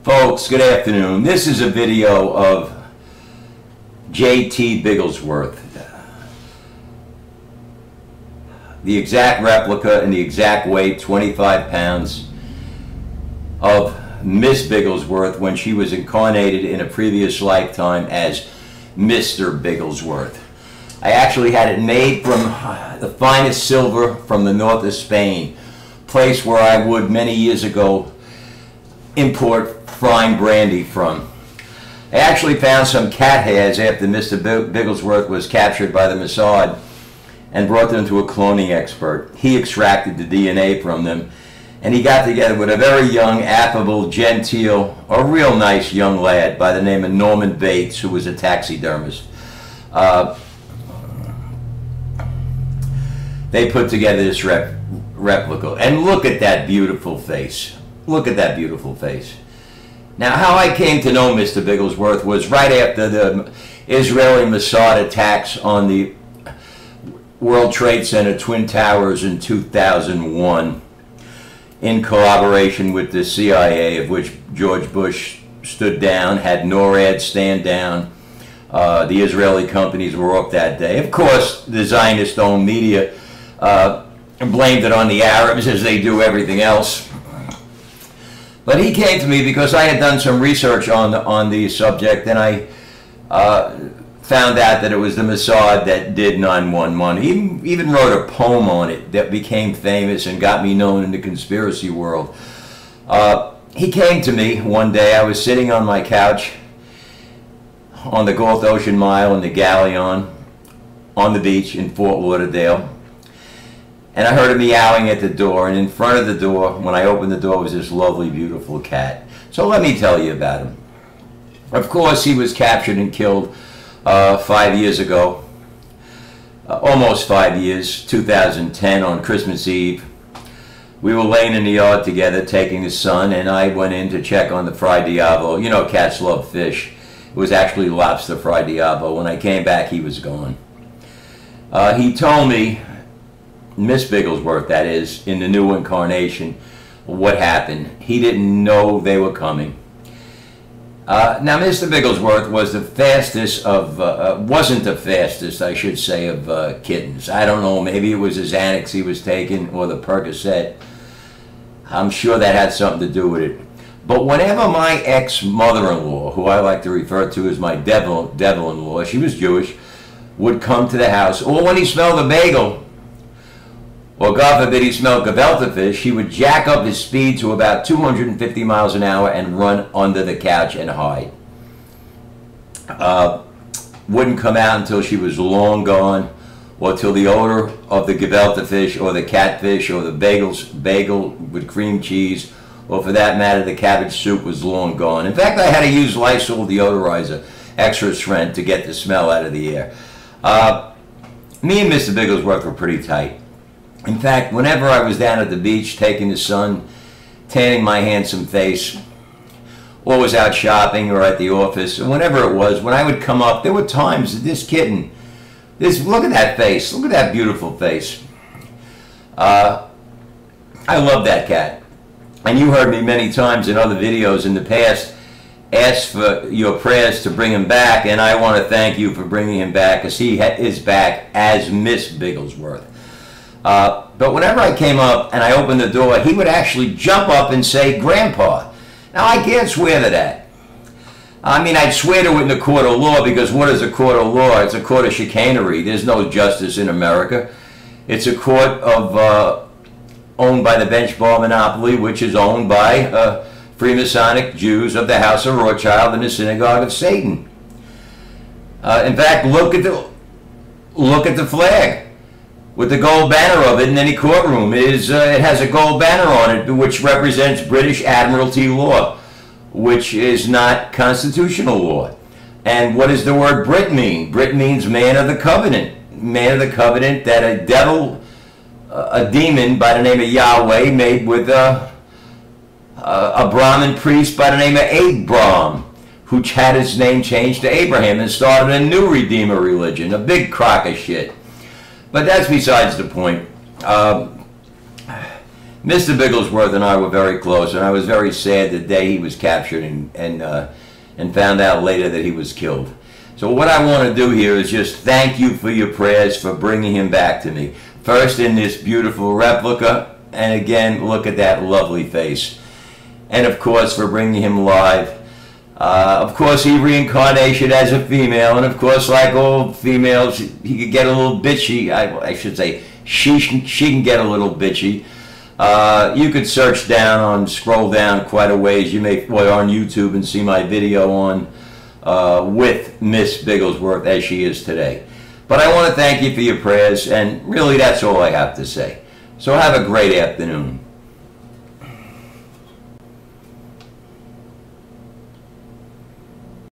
Folks, good afternoon. This is a video of J.T. Bigglesworth. The exact replica and the exact weight, 25 pounds, of Miss Bigglesworth when she was incarnated in a previous lifetime as Mr. Bigglesworth. I actually had it made from the finest silver from the north of Spain, place where I would many years ago import fine brandy from. I actually found some cat hairs after Mr. Bigglesworth was captured by the Mossad and brought them to a cloning expert. He extracted the DNA from them, and he got together with a very young, affable, genteel, a real nice young lad by the name of Norman Bates, who was a taxidermist. They put together this replica, and look at that beautiful face. Look at that beautiful face. Now, how I came to know Mr. Bigglesworth was right after the Israeli Mossad attacks on the World Trade Center Twin Towers in 2001, in collaboration with the CIA, of which George Bush stood down, had NORAD stand down. The Israeli companies were up that day. Of course, the Zionist-owned media blamed it on the Arabs, as they do everything else. But he came to me because I had done some research on the subject, and I found out that it was the Mossad that did 9/11. He even wrote a poem on it that became famous and got me known in the conspiracy world. He came to me one day. I was sitting on my couch on the Gulf Ocean Mile in the Galleon on the beach in Fort Lauderdale. And I heard him meowing at the door, and in front of the door, when I opened the door, was this lovely, beautiful cat. So let me tell you about him. Of course, he was captured and killed 5 years ago, almost 5 years, 2010, on Christmas Eve. We were laying in the yard together, taking the sun, and I went in to check on the Fry Diavolo. You know, cats love fish. It was actually lobster Fry Diavolo. When I came back, he was gone. He told me, Miss Bigglesworth, that is, in the new incarnation, what happened. He didn't know they were coming. Now, Mr. Bigglesworth was the fastest of, wasn't the fastest, I should say, of kittens. I don't know, maybe it was his Xanax he was taking or the Percocet. I'm sure that had something to do with it. But whenever my ex-mother-in-law, who I like to refer to as my devil-in-law, she was Jewish, would come to the house, or when he smelled a bagel, or God forbid he smelled gefilte fish, he would jack up his speed to about 250 miles an hour and run under the couch and hide. Wouldn't come out until she was long gone, or till the odor of the gefilte fish or the catfish or the bagel with cream cheese, or for that matter the cabbage soup, was long gone. In fact, I had to use Lysol deodorizer, extra strength, to get the smell out of the air. Me and Mr. Bigglesworth were pretty tight. In fact, whenever I was down at the beach taking the sun, tanning my handsome face, or was out shopping or at the office, or whenever it was, when I would come up, there were times that this kitten, look at that face, look at that beautiful face. I love that cat. And you heard me many times in other videos in the past ask for your prayers to bring him back, and I want to thank you for bringing him back, because he is back as Miss Bigglesworth. But whenever I came up and I opened the door, he would actually jump up and say, "Grandpa." Now, I can't swear to that. I mean, I'd swear to it in the court of law, because what is a court of law? It's a court of chicanery. There's no justice in America. It's a court of owned by the bench bar monopoly, which is owned by Freemasonic Jews of the House of Rothschild and the Synagogue of Satan. In fact, look at the flag with the gold banner of it in any courtroom. It has a gold banner on it which represents British Admiralty law, which is not constitutional law. And what does the word Brit mean? Brit means man of the covenant. Man of the covenant that a devil, a demon by the name of Yahweh, made with a Brahmin priest by the name of Abram, who had his name changed to Abraham and started a new Redeemer religion, a big crock of shit. But that's besides the point. Mr. Bigglesworth and I were very close, and I was very sad the day he was captured and found out later that he was killed. So what I want to do here is just thank you for your prayers for bringing him back to me. First in this beautiful replica, and again, look at that lovely face. And of course, for bringing him live. Of course, he reincarnated as a female, and of course, like all females, he could get a little bitchy. I should say, she can get a little bitchy. You could search down, scroll down quite a ways. You may go on YouTube and see my video on with Miss Bigglesworth as she is today. But I want to thank you for your prayers, and really that's all I have to say. So have a great afternoon.